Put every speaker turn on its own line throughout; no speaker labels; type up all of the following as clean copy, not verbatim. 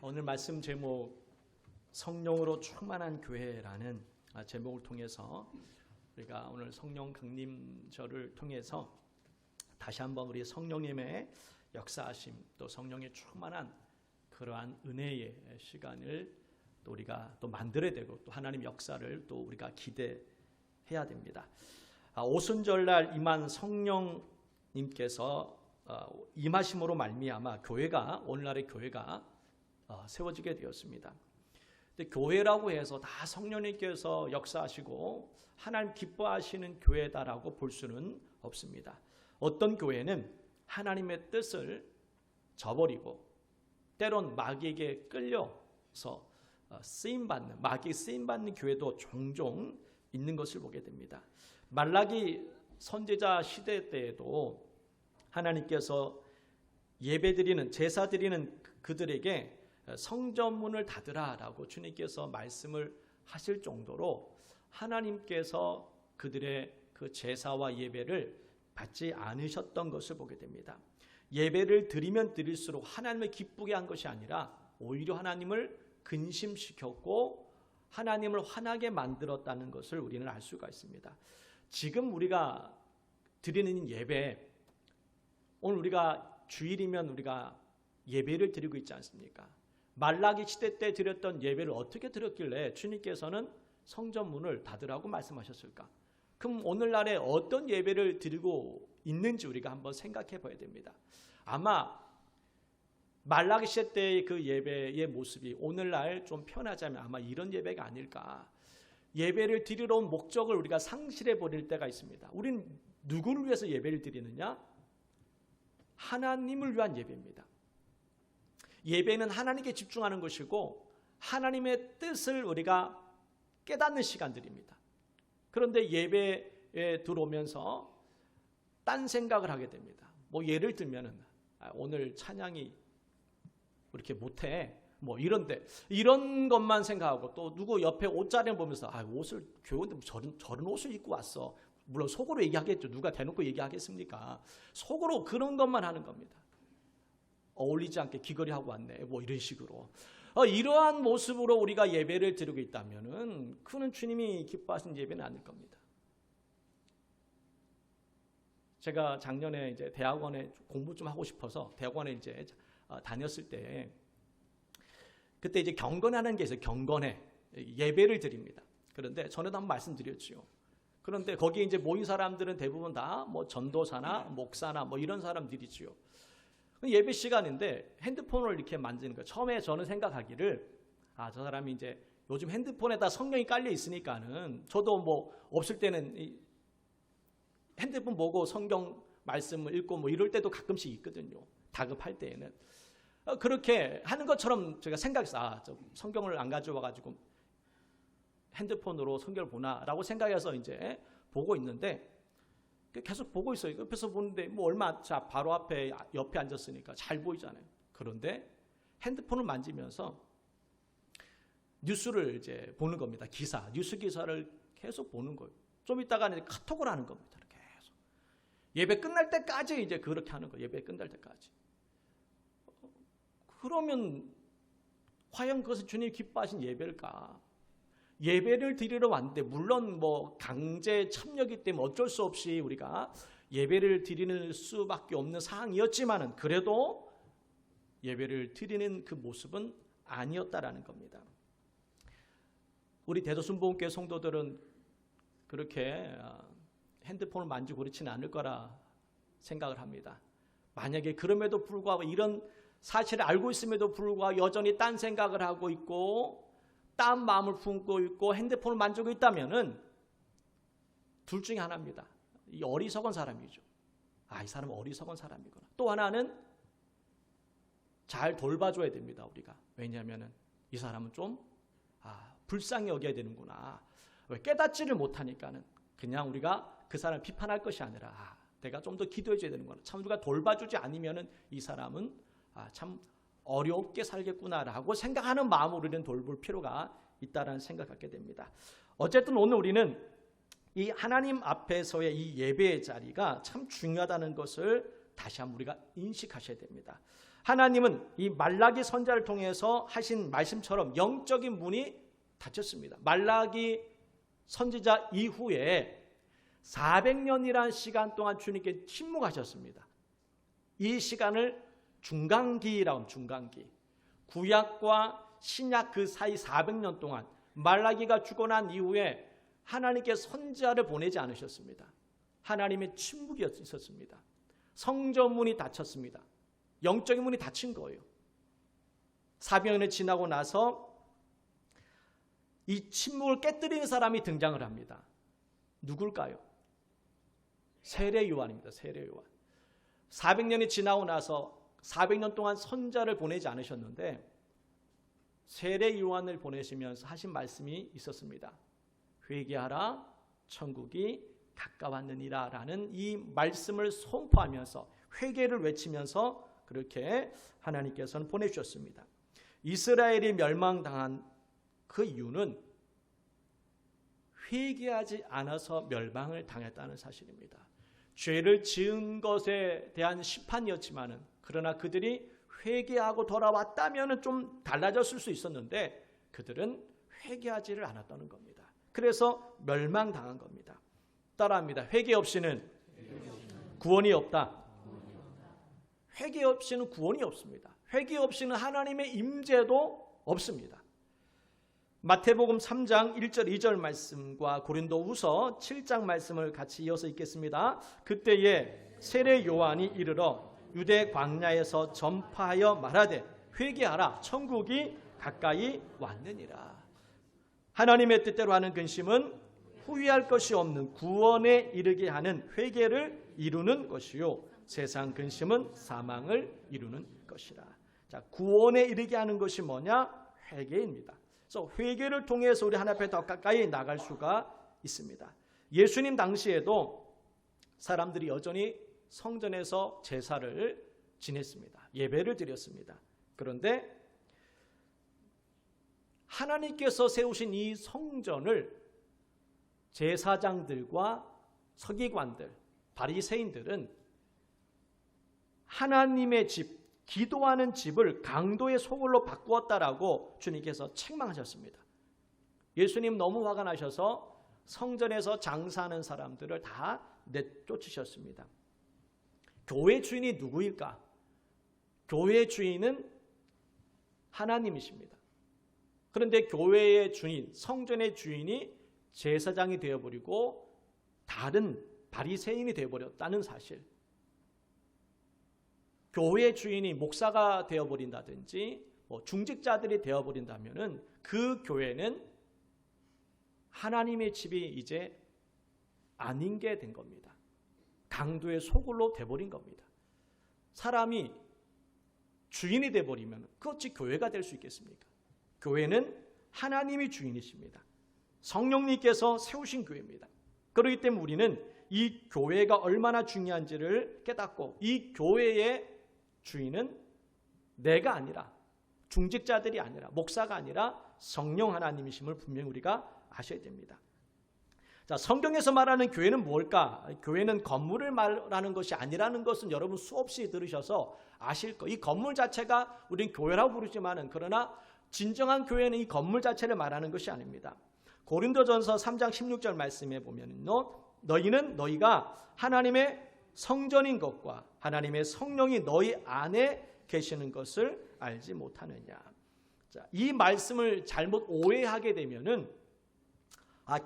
오늘 말씀 제목 성령으로 충만한 교회라는 제목을 통해서 우리가 오늘 성령 강림절을 통해서 다시 한번 우리 성령님의 역사하심 또 성령의 충만한 그러한 은혜의 시간을 또 우리가 또 만들어야 되고 또 하나님 역사를 또 우리가 기대해야 됩니다. 오순절날 임한 성령님께서 임하심으로 말미암아 교회가 오늘날의 교회가 세워지게 되었습니다. 근데 교회라고 해서 다 성령님께서 역사하시고 하나님 기뻐하시는 교회다라고 볼 수는 없습니다. 어떤 교회는 하나님의 뜻을 저버리고 때론 마귀에게 끌려서 쓰임받는 마귀에 쓰임받는 교회도 종종 있는 것을 보게 됩니다. 말라기 선지자 시대 때에도 하나님께서 예배드리는 제사드리는 그들에게 성전문을 닫으라라고 주님께서 말씀을 하실 정도로 하나님께서 그들의 그 제사와 예배를 받지 않으셨던 것을 보게 됩니다. 예배를 드리면 드릴수록 하나님을 기쁘게 한 것이 아니라 오히려 하나님을 근심시켰고 하나님을 화나게 만들었다는 것을 우리는 알 수가 있습니다. 지금 우리가 드리는 예배, 오늘 우리가 주일이면 우리가 예배를 드리고 있지 않습니까? 말라기 시대 때 드렸던 예배를 어떻게 드렸길래 주님께서는 성전문을 닫으라고 말씀하셨을까? 그럼 오늘날에 어떤 예배를 드리고 있는지 우리가 한번 생각해 봐야 됩니다. 아마 말라기 시대 때의 그 예배의 모습이 오늘날 좀 표현하자면 아마 이런 예배가 아닐까. 예배를 드리러 온 목적을 우리가 상실해 버릴 때가 있습니다. 우리는 누구를 위해서 예배를 드리느냐? 하나님을 위한 예배입니다. 예배는 하나님께 집중하는 것이고 하나님의 뜻을 우리가 깨닫는 시간들입니다. 그런데 예배에 들어오면서 딴 생각을 하게 됩니다. 뭐 예를 들면은 오늘 찬양이 이렇게 못해 뭐 이런데 이런 것만 생각하고 또 누구 옆에 옷자리를 보면서 옷을 교회인데 저런 옷을 입고 왔어. 물론 속으로 얘기하겠죠. 누가 대놓고 얘기하겠습니까? 속으로 그런 것만 하는 겁니다. 어울리지 않게 귀걸이 하고 왔네. 뭐 이런 식으로. 이러한 모습으로 우리가 예배를 드리고 있다면은 그는 주님이 기뻐하시는 예배는 아닐 겁니다. 제가 작년에 이제 대학원에 공부 좀 하고 싶어서 대학원에 이제 다녔을 때 그때 이제 경건하는 게 있어요. 경건회 예배를 드립니다. 그런데 전에도 한번 말씀드렸지요. 그런데 거기에 이제 모인 사람들은 대부분 다 뭐 전도사나 목사나 뭐 이런 사람들이지요. 예배 시간인데 핸드폰을 이렇게 만지는 거예요. 처음에 저는 생각하기를 저 사람이 이제 요즘 핸드폰에다 성경이 깔려 있으니까는 저도 뭐 없을 때는 이 핸드폰 보고 성경 말씀을 읽고 뭐 이럴 때도 가끔씩 있거든요. 다급할 때에는. 그렇게 하는 것처럼 제가 생각해서 저 성경을 안 가져와 가지고 핸드폰으로 성경을 보나라고 생각해서 이제 보고 있는데 계속 보고 있어요. 옆에서 보는데 뭐 얼마 바로 앞에 옆에 앉았으니까 잘 보이잖아요. 그런데 핸드폰을 만지면서 뉴스를 이제 보는 겁니다. 기사, 뉴스 기사를 계속 보는 거예요. 좀 있다가 이제 카톡을 하는 겁니다. 계속 예배 끝날 때까지 이제 그렇게 하는 거예요. 예배 끝날 때까지. 그러면 과연 그것은 주님이 기뻐하신 예배일까? 예배를 드리러 왔는데 물론 뭐 강제 참여이기 때문에 어쩔 수 없이 우리가 예배를 드리는 수밖에 없는 상황이었지만은 그래도 예배를 드리는 그 모습은 아니었다라는 겁니다. 우리 대도순복음교회 성도들은 그렇게 핸드폰을 만지고 그렇지는 않을 거라 생각을 합니다. 만약에 그럼에도 불구하고 이런 사실을 알고 있음에도 불구하고 여전히 딴 생각을 하고 있고 딴 마음을 품고 있고 핸드폰을 만지고 있다면은 둘 중에 하나입니다. 이 어리석은 사람이죠. 이 사람은 어리석은 사람이구나. 또 하나는 잘 돌봐줘야 됩니다. 우리가. 왜냐하면은 이 사람은 좀 불쌍히 여겨야 되는구나. 왜 깨닫지를 못하니까는 그냥 우리가 그 사람을 비판할 것이 아니라 내가 좀 더 기도해줘야 되는구나. 참 우리가 돌봐주지 않으면은 이 사람은 참 어렵게 살겠구나라고 생각하는 마음으로 우리는 돌볼 필요가 있다는 생각을 갖게 됩니다. 어쨌든 오늘 우리는 이 하나님 앞에서의 이 예배의 자리가 참 중요하다는 것을 다시 한번 우리가 인식하셔야 됩니다. 하나님은 이 말라기 선지자를 통해서 하신 말씀처럼 영적인 문이 닫혔습니다. 말라기 선지자 이후에 400년이라는 시간 동안 주님께 침묵하셨습니다. 이 시간을 중간기라고 합니다. 중간기. 구약과 신약 그 사이 400년 동안 말라기가 죽고 난 이후에 하나님께 선지자를 보내지 않으셨습니다. 하나님의 침묵이 있었습니다. 성전 문이 닫혔습니다. 영적인 문이 닫힌 거예요. 400년이 지나고 나서 이 침묵을 깨뜨리는 사람이 등장을 합니다. 누굴까요? 세례 요한입니다. 세례 요한. 400년이 지나고 나서 400년 동안 선지자를 보내지 않으셨는데 세례 요한을 보내시면서 하신 말씀이 있었습니다. 회개하라, 천국이 가까웠느니라 라는 이 말씀을 선포하면서 회개를 외치면서 그렇게 하나님께서는 보내주셨습니다. 이스라엘이 멸망당한 그 이유는 회개하지 않아서 멸망을 당했다는 사실입니다. 죄를 지은 것에 대한 심판이었지만은 그러나 그들이 회개하고 돌아왔다면 좀 달라졌을 수 있었는데 그들은 회개하지를 않았다는 겁니다. 그래서 멸망당한 겁니다. 따라합니다. 회개 없이는 구원이 없다. 회개 없이는 구원이 없습니다. 회개 없이는 하나님의 임재도 없습니다. 마태복음 3장 1절 2절 말씀과 고린도후서 7장 말씀을 같이 이어서 읽겠습니다. 그때에 세례 요한이 이르러 유대 광야에서 전파하여 말하되 회개하라, 천국이 가까이 왔느니라. 하나님의 뜻대로 하는 근심은 후회할 것이 없는 구원에 이르게 하는 회개를 이루는 것이요, 세상 근심은 사망을 이루는 것이라. 자, 구원에 이르게 하는 것이 뭐냐? 회개입니다. 그래서 회개를 통해서 우리 하나님 앞에 더 가까이 나갈 수가 있습니다. 예수님 당시에도 사람들이 여전히 성전에서 제사를 지냈습니다. 예배를 드렸습니다. 그런데 하나님께서 세우신 이 성전을 제사장들과 서기관들, 바리새인들은 하나님의 집, 기도하는 집을 강도의 소굴로 바꾸었다라고 주님께서 책망하셨습니다. 예수님 너무 화가 나셔서 성전에서 장사하는 사람들을 다 내쫓으셨습니다. 교회 주인이 누구일까? 교회 주인은 하나님이십니다. 그런데 교회의 주인, 성전의 주인이 제사장이 되어버리고 다른 바리새인이 되어버렸다는 사실. 교회 주인이 목사가 되어버린다든지 중직자들이 되어버린다면은 그 교회는 하나님의 집이 이제 아닌 게 된 겁니다. 강도의 소굴로 돼버린 겁니다. 사람이 주인이 돼버리면 그것이 교회가 될 수 있겠습니까? 교회는 하나님이 주인이십니다. 성령님께서 세우신 교회입니다. 그렇기 때문에 우리는 이 교회가 얼마나 중요한지를 깨닫고 이 교회의 주인은 내가 아니라 중직자들이 아니라 목사가 아니라 성령 하나님이심을 분명히 우리가 아셔야 됩니다. 자, 성경에서 말하는 교회는 뭘까? 교회는 건물을 말하는 것이 아니라는 것은 여러분 수없이 들으셔서 아실 거예요. 이 건물 자체가 우리는 교회라고 부르지만은 그러나 진정한 교회는 이 건물 자체를 말하는 것이 아닙니다. 고린도전서 3장 16절 말씀에 보면요, 너희가 하나님의 성전인 것과 하나님의 성령이 너희 안에 계시는 것을 알지 못하느냐. 자, 이 말씀을 잘못 오해하게 되면은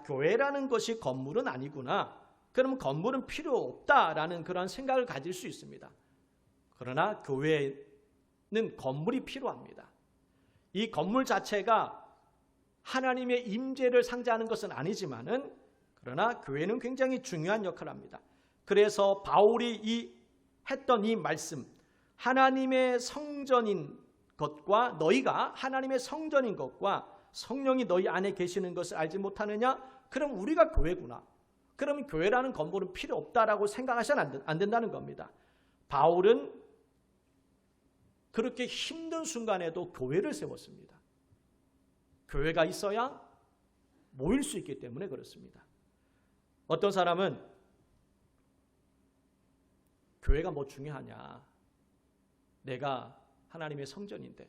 교회라는 것이 건물은 아니구나. 그러면 건물은 필요 없다라는 그런 생각을 가질 수 있습니다. 그러나 교회는 건물이 필요합니다. 이 건물 자체가 하나님의 임재를 상징하는 것은 아니지만은 그러나 교회는 굉장히 중요한 역할을 합니다. 그래서 바울이 했던 이 말씀, 하나님의 성전인 것과 너희가 하나님의 성전인 것과 성령이 너희 안에 계시는 것을 알지 못하느냐? 그럼 우리가 교회구나. 그러면 교회라는 건물은 필요 없다라고 생각하셔는 안 된다는 겁니다. 바울은 그렇게 힘든 순간에도 교회를 세웠습니다. 교회가 있어야 모일 수 있기 때문에 그렇습니다. 어떤 사람은 교회가 뭐 중요하냐? 내가 하나님의 성전인데,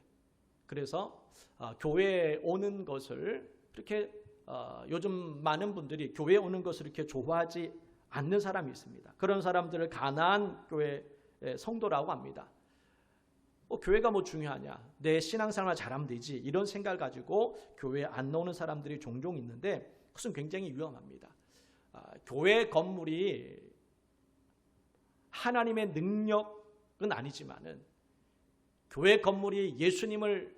그래서 교회에 오는 것을 그렇게 요즘 많은 분들이 교회에 오는 것을 이렇게 좋아하지 않는 사람이 있습니다. 그런 사람들을 가나안 교회 성도라고 합니다. 교회가 뭐 중요하냐, 내 신앙생활 잘하면 되지, 이런 생각을 가지고 교회에 안 나오는 사람들이 종종 있는데 그것은 굉장히 위험합니다. 교회 건물이 하나님의 능력은 아니지만은, 교회 건물이 예수님을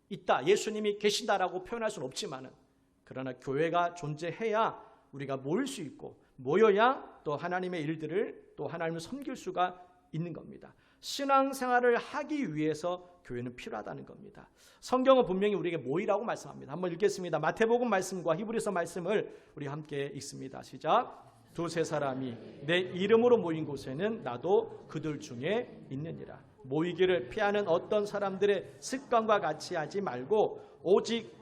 있다, 예수님이 계신다라고 표현할 수는 없지만은, 그러나 교회가 존재해야 우리가 모일 수 있고, 모여야 또 하나님의 일들을, 또 하나님을 섬길 수가 있는 겁니다. 신앙생활을 하기 위해서 교회는 필요하다는 겁니다. 성경은 분명히 우리에게 모이라고 말씀합니다. 한번 읽겠습니다. 마태복음 말씀과 히브리서 말씀을 우리 함께 읽습니다. 시작. 두세 사람이 내 이름으로 모인 곳에는 나도 그들 중에 있느니라. 모이기를 피하는 어떤 사람들의 습관과 같이 하지 말고 오직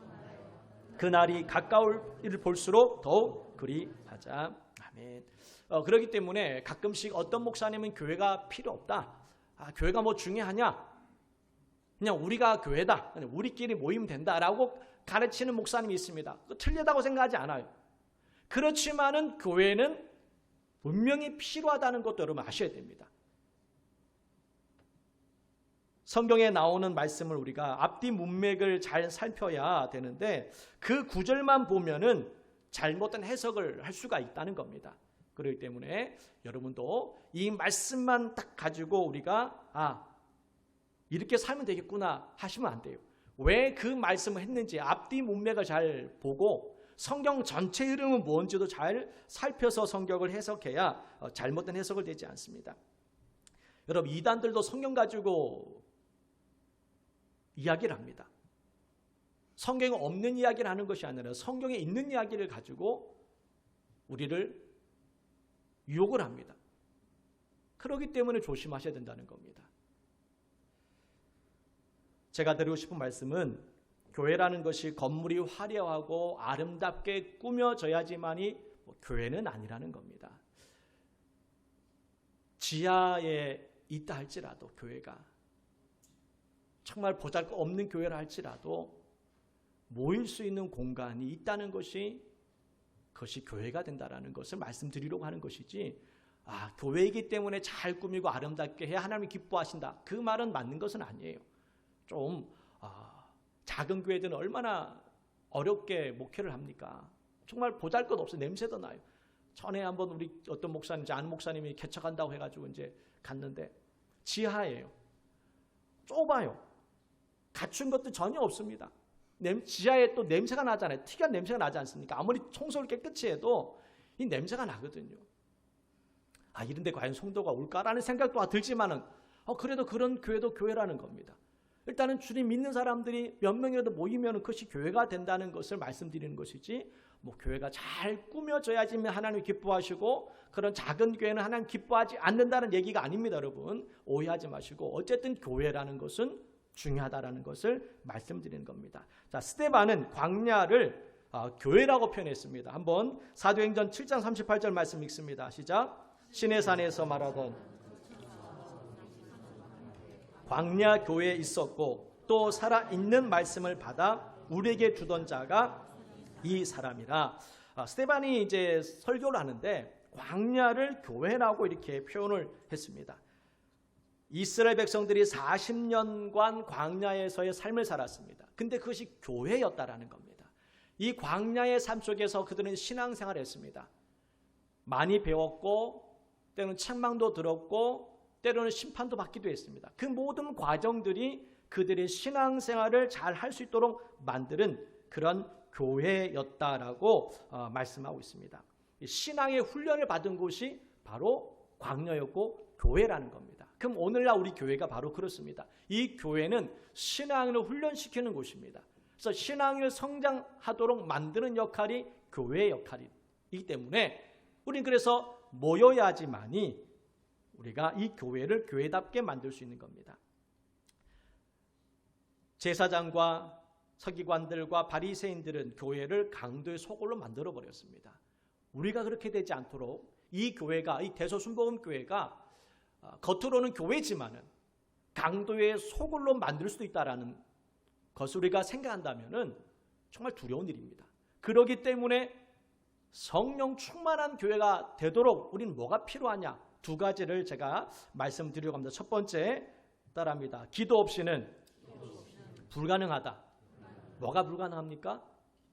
그날이 가까울 일을 볼수록 더욱 그리 하자. 아멘. 그렇기 때문에 가끔씩 어떤 목사님은 교회가 필요 없다, 교회가 뭐 중요하냐, 그냥 우리가 교회다, 우리끼리 모이면 된다라고 가르치는 목사님이 있습니다. 틀리다고 생각하지 않아요. 그렇지만은 교회는 분명히 필요하다는 것도 여러분 아셔야 됩니다. 성경에 나오는 말씀을 우리가 앞뒤 문맥을 잘 살펴야 되는데, 그 구절만 보면은 잘못된 해석을 할 수가 있다는 겁니다. 그렇기 때문에 여러분도 이 말씀만 딱 가지고 우리가 이렇게 살면 되겠구나 하시면 안 돼요. 왜 그 말씀을 했는지 앞뒤 문맥을 잘 보고 성경 전체 흐름은 뭔지도 잘 살펴서 성경을 해석해야 잘못된 해석을 되지 않습니다. 여러분, 이단들도 성경 가지고 이야기를 합니다. 성경에 없는 이야기를 하는 것이 아니라 성경에 있는 이야기를 가지고 우리를 유혹을 합니다. 그렇기 때문에 조심하셔야 된다는 겁니다. 제가 드리고 싶은 말씀은, 교회라는 것이 건물이 화려하고 아름답게 꾸며져야지만이 교회는 아니라는 겁니다. 지하에 있다 할지라도, 교회가 정말 보잘것없는 교회라 할지라도 모일 수 있는 공간이 있다는 것이, 그것이 교회가 된다는 것을 말씀드리려고 하는 것이지, 교회이기 때문에 잘 꾸미고 아름답게 해야 하나님이 기뻐하신다, 그 말은 맞는 것은 아니에요. 좀 작은 교회들은 얼마나 어렵게 목회를 합니까? 정말 보잘것없어요. 냄새도 나요. 전에 한번 우리 어떤 목사님, 아는 목사님이 개척한다고 해가지고 이제 갔는데 지하예요. 좁아요. 갖춘 것도 전혀 없습니다. 지하에 또 냄새가 나잖아요. 특이한 냄새가 나지 않습니까? 아무리 청소를 깨끗이 해도 이 냄새가 나거든요. 이런 데 과연 성도가 올까라는 생각도 들지만은 그래도 그런 교회도 교회라는 겁니다. 일단은 주님 믿는 사람들이 몇 명이라도 모이면 그것이 교회가 된다는 것을 말씀드리는 것이지, 교회가 잘 꾸며져야지 하나님 기뻐하시고, 그런 작은 교회는 하나님 기뻐하지 않는다는 얘기가 아닙니다. 여러분, 오해하지 마시고, 어쨌든 교회라는 것은 중요하다라는 것을 말씀드리는 겁니다. 자, 스데반은 광야를 교회라고 표현했습니다. 한번 사도행전 7장 38절 말씀 읽습니다. 시작. 시내산에서 말하던 광야 교회에 있었고 또 살아있는 말씀을 받아 우리에게 주던 자가 이 사람이라. 스데반이 이제 설교를 하는데 광야를 교회라고 이렇게 표현을 했습니다. 이스라엘 백성들이 40년간 광야에서의 삶을 살았습니다. 근데 그것이 교회였다라는 겁니다. 이 광야의 삶 속에서 그들은 신앙생활을 했습니다. 많이 배웠고, 때로는 책망도 들었고, 때로는 심판도 받기도 했습니다. 그 모든 과정들이 그들의 신앙생활을 잘 할 수 있도록 만드는 그런 교회였다라고 말씀하고 있습니다. 신앙의 훈련을 받은 곳이 바로 광야였고 교회라는 겁니다. 그럼 오늘날 우리 교회가 바로 그렇습니다. 이 교회는 신앙을 훈련시키는 곳입니다. 그래서 신앙을 성장하도록 만드는 역할이 교회의 역할이기 때문에 우리는 그래서 모여야지만이 우리가 이 교회를 교회답게 만들 수 있는 겁니다. 제사장과 서기관들과 바리새인들은 교회를 강도의 소굴로 만들어 버렸습니다. 우리가 그렇게 되지 않도록 이 교회가, 이 대소순복음 교회가 겉으로는 교회지만은 강도의 소굴로 만들 수도 있다라는 것을 우리가 생각한다면은 정말 두려운 일입니다. 그렇기 때문에 성령 충만한 교회가 되도록 우리는 뭐가 필요하냐? 두 가지를 제가 말씀드리려고 합니다. 첫 번째, 따라합니다. 기도 없이는 불가능하다. 뭐가 불가능합니까?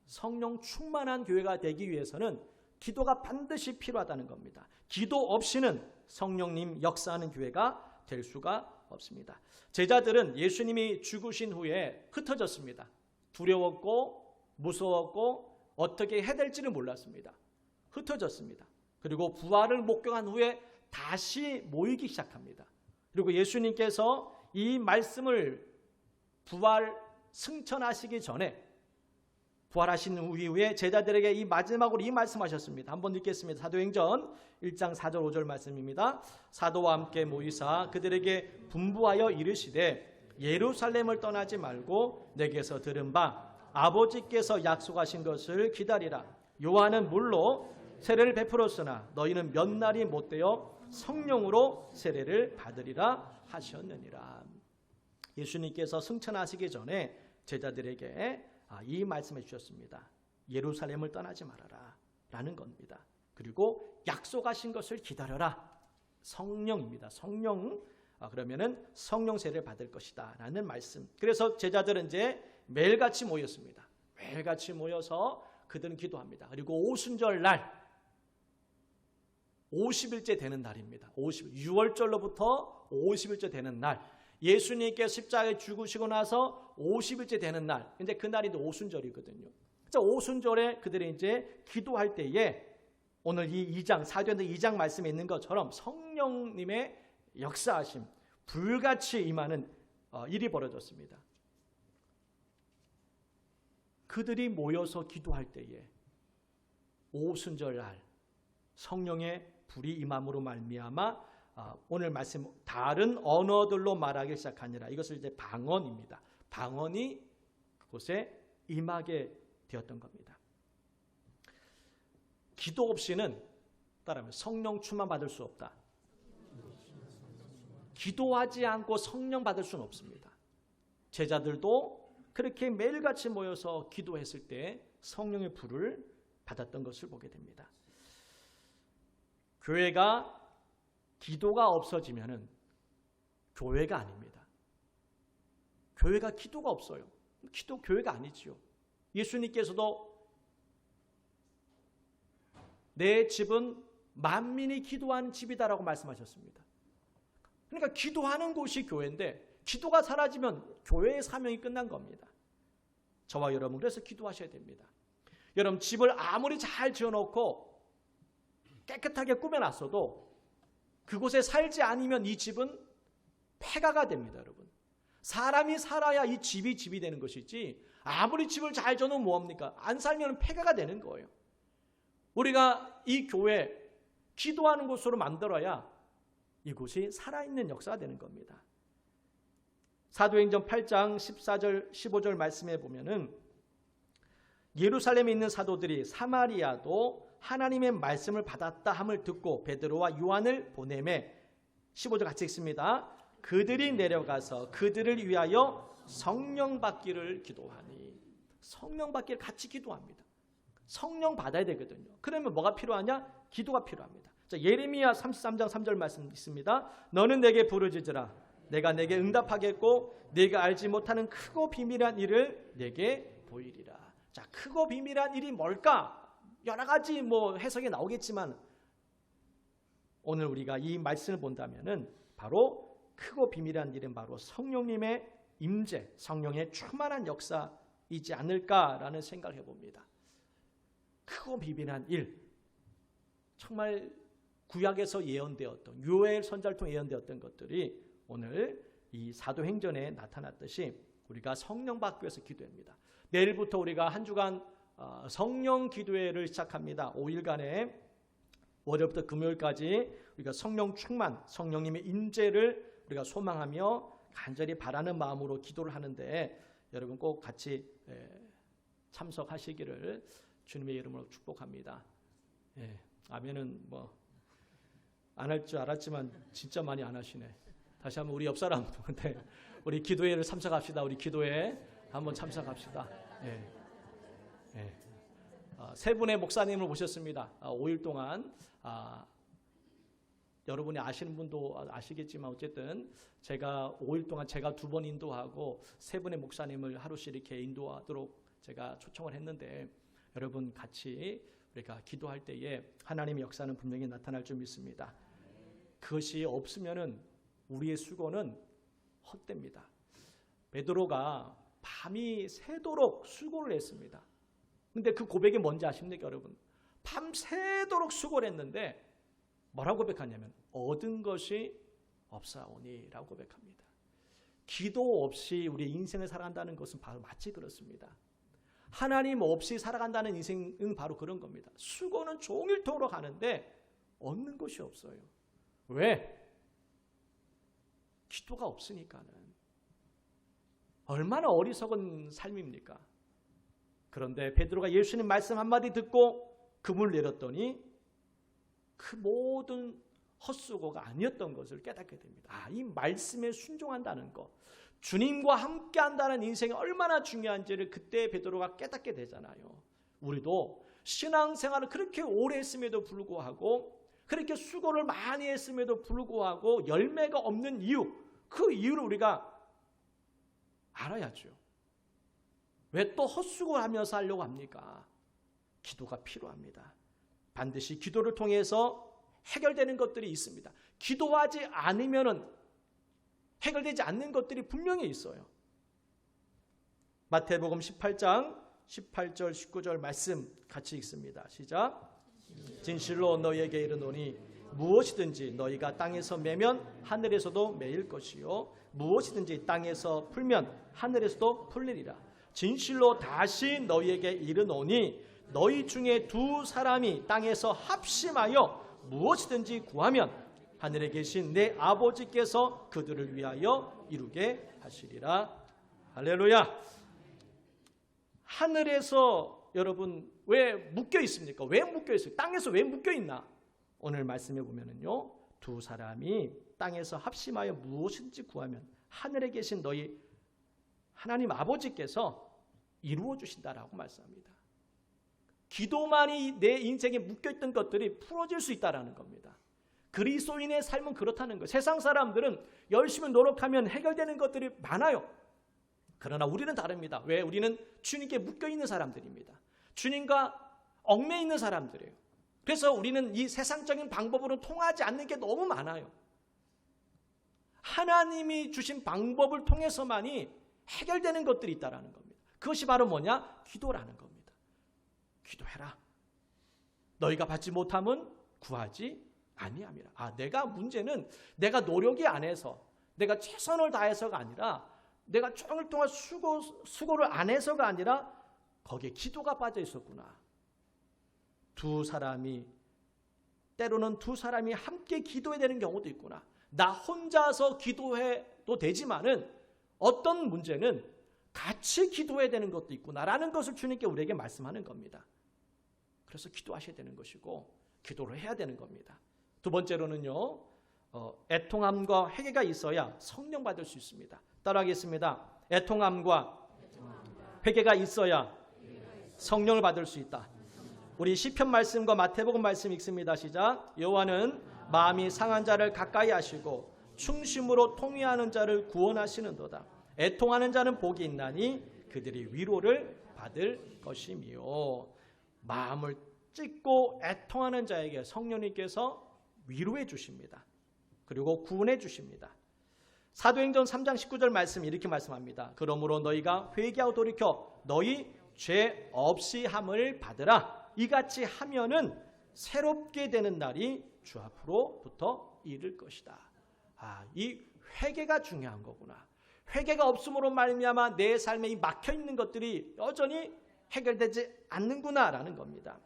성령 충만한 교회가 되기 위해서는 기도가 반드시 필요하다는 겁니다. 기도 없이는 성령님 역사하는 교회가 될 수가 없습니다. 제자들은 예수님이 죽으신 후에 흩어졌습니다. 두려웠고 무서웠고 어떻게 해야 될지를 몰랐습니다. 흩어졌습니다. 그리고 부활을 목격한 후에 다시 모이기 시작합니다. 그리고 예수님께서 이 말씀을 부활 승천하시기 전에 부활하신 이후에 제자들에게 이 마지막으로 이 말씀하셨습니다. 한번 읽겠습니다. 사도행전 1장 4절 5절 말씀입니다. 사도와 함께 모이사 그들에게 분부하여 이르시되 예루살렘을 떠나지 말고 내게서 들은 바 아버지께서 약속하신 것을 기다리라. 요한은 물로 세례를 베풀었으나 너희는 몇 날이 못되어 성령으로 세례를 받으리라 하셨느니라. 예수님께서 승천하시기 전에 제자들에게 이 말씀해 주셨습니다. 예루살렘을 떠나지 말아라 라는 겁니다. 그리고 약속하신 것을 기다려라. 성령입니다. 성령. 그러면은 성령 세례를 받을 것이다 라는 말씀. 그래서 제자들은 이제 매일같이 모였습니다. 매일같이 모여서 그들은 기도합니다. 그리고 오순절 날 50일째 되는 날입니다. 6월절로부터 50일째 되는 날, 예수님께 십자가에 죽으시고 나서 50일째 되는 날, 이제 그날이 오순절이거든요. 자, 오순절에 그들이 이제 기도할 때에 오늘 이 2장, 사도행전 2장 말씀에 있는 것처럼 성령님의 역사하심, 불같이 임하는 일이 벌어졌습니다. 그들이 모여서 기도할 때에 오순절 날 성령의 불이 임함으로 말미암아 오늘 말씀 다른 언어들로 말하기 시작하니라. 이것을 이제 방언입니다. 방언이 그곳에 임하게 되었던 겁니다. 기도 없이는 따라하면 성령 충만 받을 수 없다. 기도하지 않고 성령 받을 수는 없습니다. 제자들도 그렇게 매일같이 모여서 기도했을 때 성령의 불을 받았던 것을 보게 됩니다. 교회가 기도가 없어지면은 교회가 아닙니다. 교회가 기도가 없어요. 교회가 아니지요. 예수님께서도 내 집은 만민이 기도하는 집이다라고 말씀하셨습니다. 그러니까 기도하는 곳이 교회인데 기도가 사라지면 교회의 사명이 끝난 겁니다. 저와 여러분 그래서 기도하셔야 됩니다. 여러분 집을 아무리 잘 지어놓고 깨끗하게 꾸며놨어도 그곳에 살지 않으면 이 집은 폐가가 됩니다. 여러분 사람이 살아야 이 집이 되는 것이지 아무리 집을 잘 지어놓으면 뭐합니까? 안 살면 폐가가 되는 거예요. 우리가 이 교회 기도하는 곳으로 만들어야 이곳이 살아있는 역사가 되는 겁니다. 사도행전 8장 14절 15절 말씀에 보면은 예루살렘에 있는 사도들이 사마리아도 하나님의 말씀을 받았다 함을 듣고 베드로와 요한을 보내매 15절 같이 읽습니다. 그들이 내려가서 그들을 위하여 성령 받기를 기도하니. 성령 받기를 같이 기도합니다. 성령 받아야 되거든요. 그러면 뭐가 필요하냐? 기도가 필요합니다. 자, 예레미야 33장 3절 말씀 있습니다. 너는 내게 부르짖으라. 내가 내게 응답하겠고 네가 알지 못하는 크고 비밀한 일을 내게 보이리라. 자, 크고 비밀한 일이 뭘까? 여러 가지 해석이 나오겠지만 오늘 우리가 이 말씀을 본다면은 바로 크고 비밀한 일은 바로 성령님의 임재, 성령의 충만한 역사이지 않을까라는 생각을 해봅니다. 크고 비밀한 일, 정말 구약에서 예언되었던 요엘 선지자를 통해 예언되었던 것들이 오늘 이 사도행전에 나타났듯이 우리가 성령 받기 위해서 기도합니다. 내일부터 우리가 한 주간 성령 기도회를 시작합니다. 5일간의 월요일부터 금요일까지 우리가 성령 충만, 성령님의 임재를 우리가 소망하며 간절히 바라는 마음으로 기도를 하는데 여러분 꼭 같이 참석하시기를 주님의 이름으로 축복합니다. 아멘은 안 할 줄 알았지만 진짜 많이 안 하시네. 다시 한번 우리 옆 사람한테 우리 기도회를 참석합시다. 우리 기도회 한번 참석합시다. 예. 예. 세 분의 목사님을 모셨습니다. 5일 동안 여러분이 아시는 분도 아시겠지만 어쨌든 제가 5일 동안 제가 2번 인도하고 세 분의 목사님을 하루씩 이렇게 인도하도록 제가 초청을 했는데 여러분 같이 우리가 기도할 때에 하나님의 역사는 분명히 나타날 줄 믿습니다. 그것이 없으면은 우리의 수고는 헛됩니다. 베드로가 밤이 새도록 수고를 했습니다. 근데 그 고백이 뭔지 아십니까, 여러분? 밤새도록 수고를 했는데 뭐라고 고백하냐면 얻은 것이 없사오니라고 고백합니다. 기도 없이 우리의 인생을 살아간다는 것은 바로 마치 그렇습니다. 하나님 없이 살아간다는 인생은 바로 그런 겁니다. 수고는 종일토록 하는데 얻는 것이 없어요. 왜? 기도가 없으니까는. 얼마나 어리석은 삶입니까? 그런데 베드로가 예수님 말씀 한마디 듣고 금을 내렸더니 그 모든 헛수고가 아니었던 것을 깨닫게 됩니다. 이 말씀에 순종한다는 것, 주님과 함께 한다는 인생이 얼마나 중요한지를 그때 베드로가 깨닫게 되잖아요. 우리도 신앙생활을 그렇게 오래 했음에도 불구하고 그렇게 수고를 많이 했음에도 불구하고 열매가 없는 이유, 그 이유를 우리가 알아야죠. 왜 또 헛수고를 하면서 하려고 합니까? 기도가 필요합니다. 반드시 기도를 통해서 해결되는 것들이 있습니다. 기도하지 않으면 해결되지 않는 것들이 분명히 있어요. 마태복음 18장 18절 19절 말씀 같이 읽습니다. 시작. 진실로 너희에게 이르노니 무엇이든지 너희가 땅에서 매면 하늘에서도 매일 것이요 무엇이든지 땅에서 풀면 하늘에서도 풀리리라. 진실로 다시 너희에게 이르노니 너희 중에 2 사람이 땅에서 합심하여 무엇이든지 구하면 하늘에 계신 내 아버지께서 그들을 위하여 이루게 하시리라. 할렐루야. 하늘에서 여러분 왜 묶여 있습니까? 왜 묶여 있어요? 땅에서 왜 묶여 있나? 오늘 말씀해 보면은요, 2 사람이 땅에서 합심하여 무엇인지 구하면 하늘에 계신 너희 하나님 아버지께서 이루어 주신다라고 말씀합니다. 기도만이 내 인생에 묶여있던 것들이 풀어질 수 있다는 겁니다. 그리스도인의 삶은 그렇다는 거예요. 세상 사람들은 열심히 노력하면 해결되는 것들이 많아요. 그러나 우리는 다릅니다. 왜? 우리는 주님께 묶여있는 사람들입니다. 주님과 얽매여 있는 사람들이에요. 그래서 우리는 이 세상적인 방법으로 통하지 않는 게 너무 많아요. 하나님이 주신 방법을 통해서만이 해결되는 것들이 있다는 겁니다. 그것이 바로 뭐냐? 기도라는 겁니다. 기도해라. 너희가 받지 못함은 구하지 아니함이라. 내가 문제는 내가 노력이 안 해서 내가 최선을 다해서가 아니라 내가 종일 동안 수고를 안 해서가 아니라 거기에 기도가 빠져 있었구나. 2 사람이 때로는 2 사람이 함께 기도해야 되는 경우도 있구나. 나 혼자서 기도해도 되지만은 어떤 문제는 같이 기도해야 되는 것도 있구나라는 것을 주님께 우리에게 말씀하는 겁니다. 그래서 기도하셔야 되는 것이고 기도를 해야 되는 겁니다. 2 번째로는요, 애통함과 회개가 있어야 성령 받을 수 있습니다. 따라하겠습니다. 애통함과 회개가 있어야 성령을 받을 수 있다. 우리 시편 말씀과 마태복음 말씀 읽습니다. 시작. 여호와는 마음이 상한 자를 가까이 하시고 충심으로 통회하는 자를 구원하시는도다. 애통하는 자는 복이 있나니 그들이 위로를 받을 것이며. 마음을 찢고 애통하는 자에게 성령님께서 위로해 주십니다. 그리고 구원해 주십니다. 사도행전 3장 19절 말씀 이렇게 말씀합니다. 그러므로 너희가 회개하고 돌이켜 너희 죄 없이 함을 받으라. 이같이 하면은 새롭게 되는 날이 주 앞으로부터 이를 것이다. 이 회개가 중요한 거구나. 회개가 없음으로 말미암아 내 삶에 이 막혀 있는 것들이 여전히 해결되지 않는구나라는 겁니다.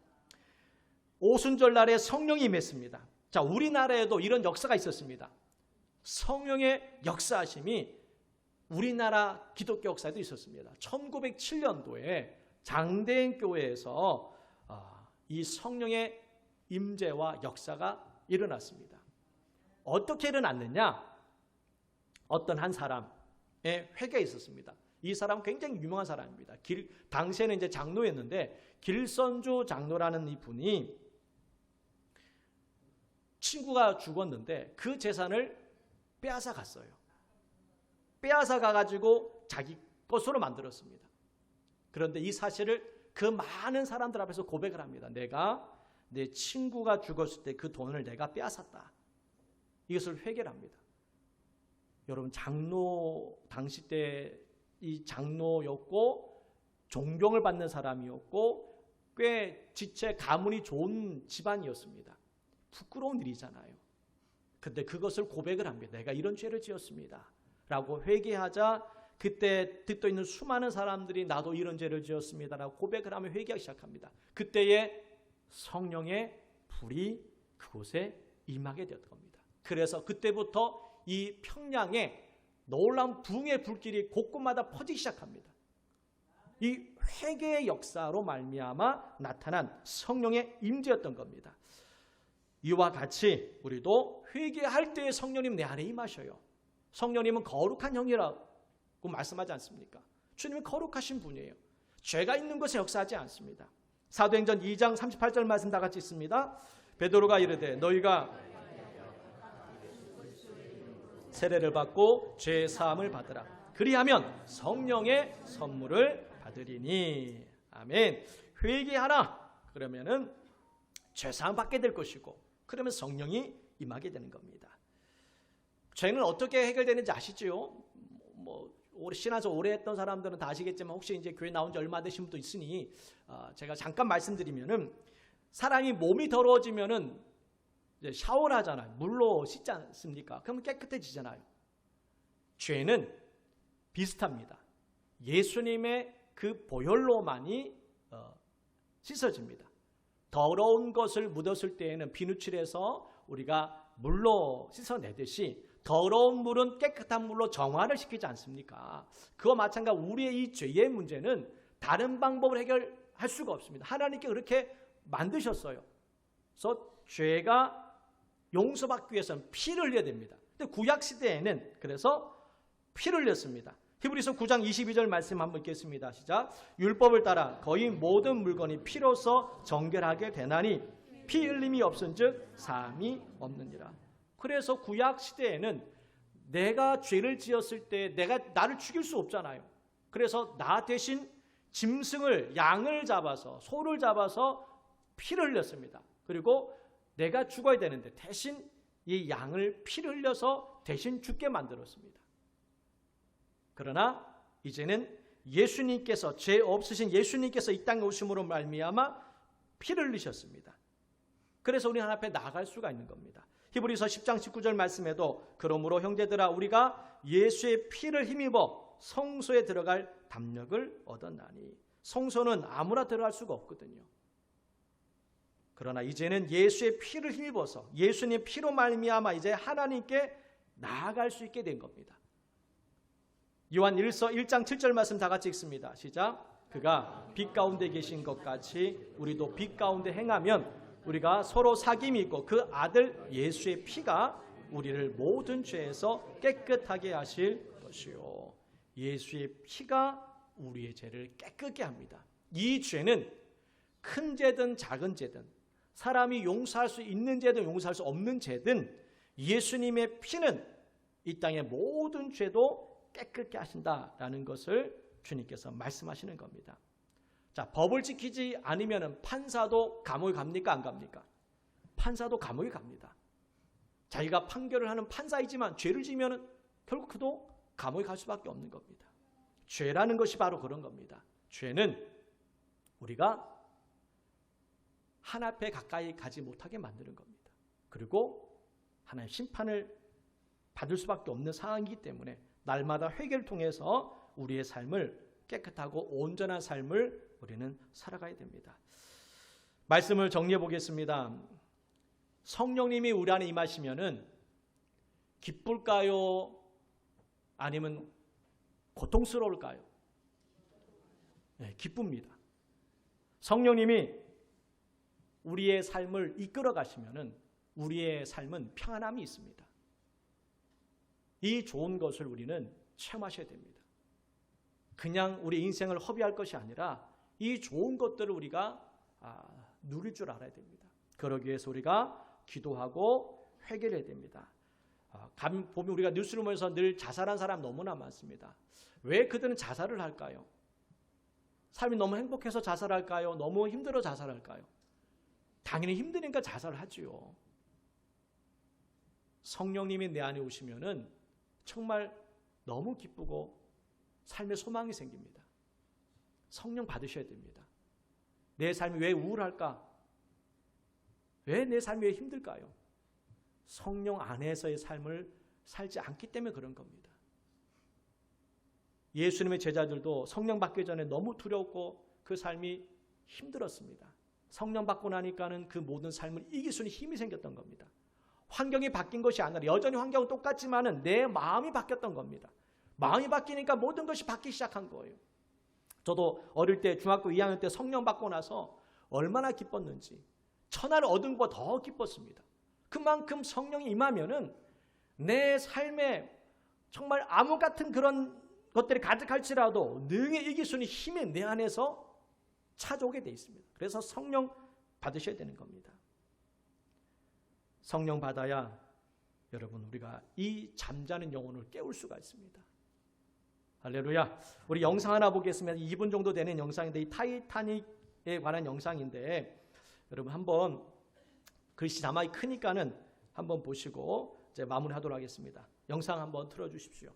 오순절날에 성령이 임했습니다. 자, 우리나라에도 이런 역사가 있었습니다. 성령의 역사하심이 우리나라 기독교 역사에도 있었습니다. 1907년도에 장대행 교회에서 이 성령의 임재와 역사가 일어났습니다. 어떻게 일어났느냐? 어떤 한 사람의 회개가 있었습니다. 이 사람은 굉장히 유명한 사람입니다. 당시에는 이제 장로였는데 길선주 장로라는 이 분이 친구가 죽었는데 그 재산을 빼앗아 갔어요. 빼앗아 가가지고 자기 것으로 만들었습니다. 그런데 이 사실을 그 많은 사람들 앞에서 고백을 합니다. 내가 내 친구가 죽었을 때 그 돈을 내가 빼앗았다. 이것을 회개를 합니다. 여러분, 장로 당시 때 이 장로였고 존경을 받는 사람이었고 꽤 지체 가문이 좋은 집안이었습니다. 부끄러운 일이잖아요. 근데 그것을 고백을 합니다. 내가 이런 죄를 지었습니다 라고 회개하자 그때 듣고 있는 수많은 사람들이 나도 이런 죄를 지었습니다 라고 고백을 하며 회개하기 시작합니다. 그때에 성령의 불이 그곳에 임하게 되었던 겁니다. 그래서 그때부터 이 평양에 놀라운 부흥의 불길이 곳곳마다 퍼지기 시작합니다. 이 회개의 역사로 말미암아 나타난 성령의 임재였던 겁니다. 이와 같이 우리도 회개할 때에 성령님 내 안에 임하셔요. 성령님은 거룩한 형이라고 말씀하지 않습니까? 주님은 거룩하신 분이에요. 죄가 있는 것에 역사하지 않습니다. 사도행전 2장 38절 말씀 다 같이 있습니다. 베드로가 이르되 너희가 세례를 받고 죄 사함을 받으라. 그리하면 성령의 선물을 받으리니. 아멘. 회개하라. 그러면은 죄 사함 받게 될 것이고, 그러면 성령이 임하게 되는 겁니다. 죄는 어떻게 해결되는지 아시죠? 올해 신앙에서 오래 했던 사람들은 다 아시겠지만 혹시 이제 교회 나온 지 얼마 되신 분도 있으니 제가 잠깐 말씀드리면은 사람이 몸이 더러워지면은 이제 샤워를 하잖아요. 물로 씻지 않습니까? 그러면 깨끗해지잖아요. 죄는 비슷합니다. 예수님의 그 보혈로만이 씻어집니다. 더러운 것을 묻었을 때에는 비누칠해서 우리가 물로 씻어내듯이 더러운 물은 깨끗한 물로 정화를 시키지 않습니까? 그와 마찬가지 우리의 이 죄의 문제는 다른 방법을 해결할 수가 없습니다. 하나님께 그렇게 만드셨어요. 그래서 죄가 용서받기 위해서는 피를 흘려야 됩니다. 근데 구약 시대에는 그래서 피를 흘렸습니다. 히브리서 9장 22절 말씀 한번 읽겠습니다. 시작. 율법을 따라 거의 모든 물건이 피로서 정결하게 되나니 피 흘림이 없은즉 사함이 없느니라. 그래서 구약 시대에는 내가 죄를 지었을 때 내가 나를 죽일 수 없잖아요. 그래서 나 대신 짐승을, 양을 잡아서, 소를 잡아서 피를 흘렸습니다. 그리고 내가 죽어야 되는데 대신 이 양을 피를 흘려서 대신 죽게 만들었습니다. 그러나 이제는 예수님께서, 죄 없으신 예수님께서 이 땅에 오심으로 말미암아 피를 흘리셨습니다. 그래서 우리 하나님 앞에 나아갈 수가 있는 겁니다. 히브리서 10장 19절 말씀에도 그러므로 형제들아 우리가 예수의 피를 힘입어 성소에 들어갈 담력을 얻었나니. 성소는 아무나 들어갈 수가 없거든요. 그러나 이제는 예수의 피를 힘입어서 예수님의 피로 말미암아 이제 하나님께 나아갈 수 있게 된 겁니다. 요한 1장 7절 말씀 다 같이 읽습니다. 시작. 그가 빛 가운데 계신 것 같이 우리도 빛 가운데 행하면 우리가 서로 사귐이 있고 그 아들 예수의 피가 우리를 모든 죄에서 깨끗하게 하실 것이요. 예수의 피가 우리의 죄를 깨끗게 합니다. 이 죄는 큰 죄든 작은 죄든 사람이 용서할 수 있는 죄든 용서할 수 없는 죄든 예수님의 피는 이 땅의 모든 죄도 깨끗게 하신다라는 것을 주님께서 말씀하시는 겁니다. 자, 법을 지키지 않으면 판사도 감옥에 갑니까? 안 갑니까? 판사도 감옥에 갑니다. 자기가 판결을 하는 판사이지만 죄를 지으면 결국 그도 감옥에 갈 수밖에 없는 겁니다. 죄라는 것이 바로 그런 겁니다. 죄는 우리가 하나님 앞에 가까이 가지 못하게 만드는 겁니다. 그리고 하나님 심판을 받을 수밖에 없는 상황이기 때문에 날마다 회개를 통해서 우리의 삶을 깨끗하고 온전한 삶을 우리는 살아가야 됩니다. 말씀을 정리해 보겠습니다. 성령님이 우리 안에 임하시면은 기쁠까요? 아니면 고통스러울까요? 네, 기쁩니다. 성령님이 우리의 삶을 이끌어 가시면은 우리의 삶은 평안함이 있습니다. 이 좋은 것을 우리는 체험하셔야 됩니다. 그냥 우리 인생을 허비할 것이 아니라 이 좋은 것들을 우리가 누릴 줄 알아야 됩니다. 그러기 위해서 우리가 기도하고 회개를 해야 됩니다. 보면 우리가 뉴스룸에서 늘 자살한 사람 너무나 많습니다. 왜 그들은 자살을 할까요? 삶이 너무 행복해서 자살할까요? 너무 힘들어 자살할까요? 당연히 힘드니까 자살을 하지요. 성령님이 내 안에 오시면은 정말 너무 기쁘고 삶의 소망이 생깁니다. 성령 받으셔야 됩니다. 내 삶이 왜 우울할까? 왜 내 삶이 왜 힘들까요? 성령 안에서의 삶을 살지 않기 때문에 그런 겁니다. 예수님의 제자들도 성령 받기 전에 너무 두려웠고 그 삶이 힘들었습니다. 성령 받고 나니까는 그 모든 삶을 이길 수 있는 힘이 생겼던 겁니다. 환경이 바뀐 것이 아니라 여전히 환경은 똑같지만은 내 마음이 바뀌었던 겁니다. 마음이 바뀌니까 모든 것이 바뀌기 시작한 거예요. 저도 어릴 때 중학교 2학년 때 성령 받고 나서 얼마나 기뻤는지 천하를 얻은 것보다 더 기뻤습니다. 그만큼 성령이 임하면은 내 삶에 정말 암흑 같은 그런 것들이 가득할지라도 능히 이길 수 있는 힘이 내 안에서 찾아오게 돼 있습니다. 그래서 성령 받으셔야 되는 겁니다. 성령 받아야 여러분 우리가 이 잠자는 영혼을 깨울 수가 있습니다. 할렐루야. 우리 영상 하나 보겠습니다. 2분 정도 되는 영상인데 이 타이타닉에 관한 영상인데 여러분 한번 글씨 자막이 크니까는 한번 보시고 이제 마무리하도록 하겠습니다. 영상 한번 틀어주십시오.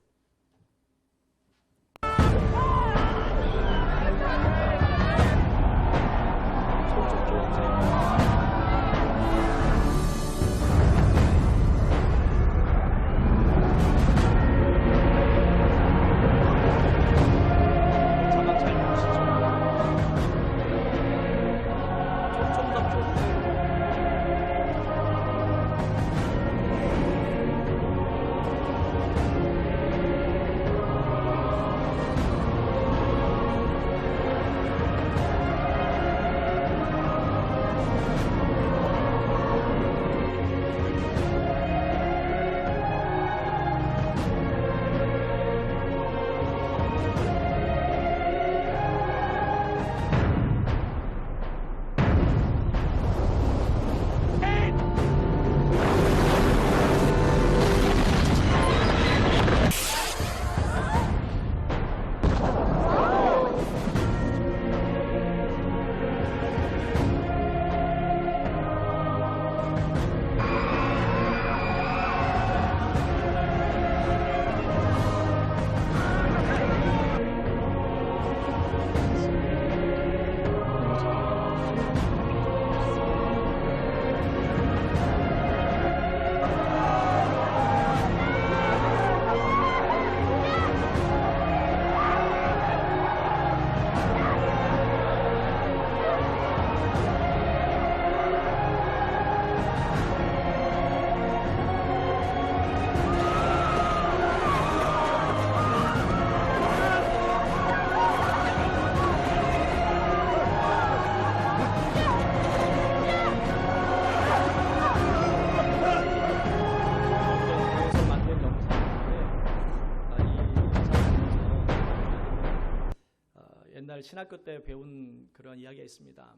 신학교 때 배운 그런 이야기가 있습니다.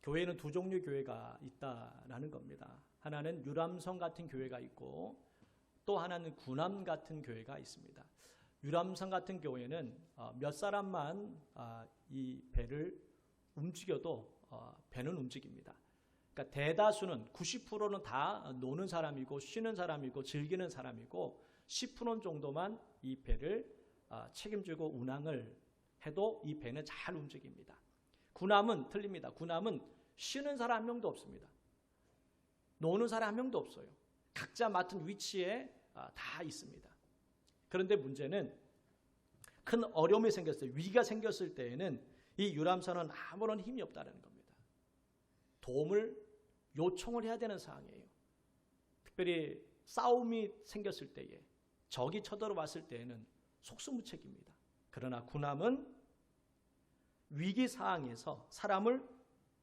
교회는 두 종류 교회가 있다라는 겁니다. 하나는 유람선 같은 교회가 있고 또 하나는 군함 같은 교회가 있습니다. 유람선 같은 교회는 몇 사람만 이 배를 움직여도 배는 움직입니다. 그러니까 대다수는 90%는 다 노는 사람이고 쉬는 사람이고 즐기는 사람이고 10% 정도만 이 배를 책임지고 운항을 해도 이 배는 잘 움직입니다. 군함은 틀립니다. 군함은 쉬는 사람 한 명도 없습니다. 노는 사람 한 명도 없어요. 각자 맡은 위치에 다 있습니다. 그런데 문제는 큰 어려움이 생겼어요. 위기가 생겼을 때에는 이 유람선은 아무런 힘이 없다는 겁니다. 도움을 요청을 해야 되는 상황이에요. 특별히 싸움이 생겼을 때에 적이 쳐들어왔을 때에는 속수무책입니다. 그러나 군함은 위기 상황에서 사람을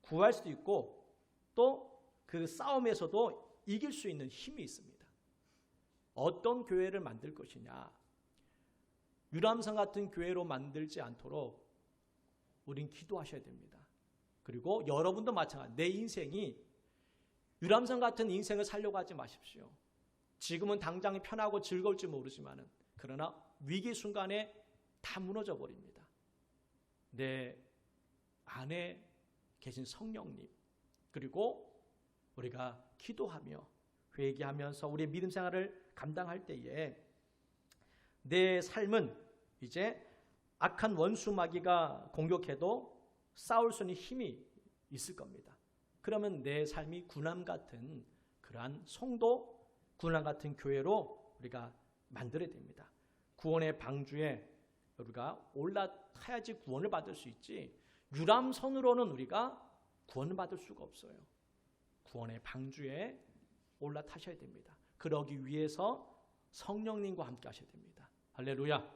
구할 수도 있고 또 그 싸움에서도 이길 수 있는 힘이 있습니다. 어떤 교회를 만들 것이냐. 유람선 같은 교회로 만들지 않도록 우린 기도하셔야 됩니다. 그리고 여러분도 마찬가지. 내 인생이 유람선 같은 인생을 살려고 하지 마십시오. 지금은 당장 편하고 즐거울지 모르지만 그러나 위기 순간에 다 무너져 버립니다. 내 안에 계신 성령님, 그리고 우리가 기도하며 회개하면서 우리의 믿음 생활을 감당할 때에 내 삶은 이제 악한 원수 마귀가 공격해도 싸울 수 있는 힘이 있을 겁니다. 그러면 내 삶이 군함 같은 그러한 성도, 군함 같은 교회로 우리가 만들어야 됩니다. 구원의 방주에 우리가 올라타야지 구원을 받을 수 있지, 유람선으로는 우리가 구원을 받을 수가 없어요. 구원의 방주에 올라타셔야 됩니다. 그러기 위해서 성령님과 함께 하셔야 됩니다. 할렐루야.